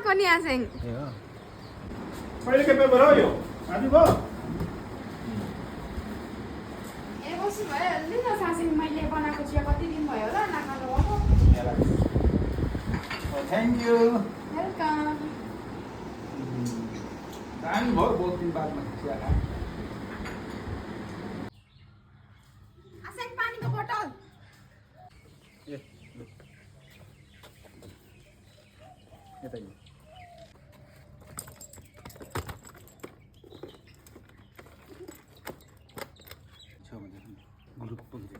को नि आसेङ ए हो कहिले के पेपर हो यो आदि भयो ए बसी भयो अलि न सासिङ मैले बनाएको चिया कति दिन भयो होला नाखानु हो थ्याङ्क यू वेलकम दामी भयो बहुत दिन बादमा चिया खाएँ आसेङ पानीको बोतल ए यता यो छ भने ग्रुप पुग्छ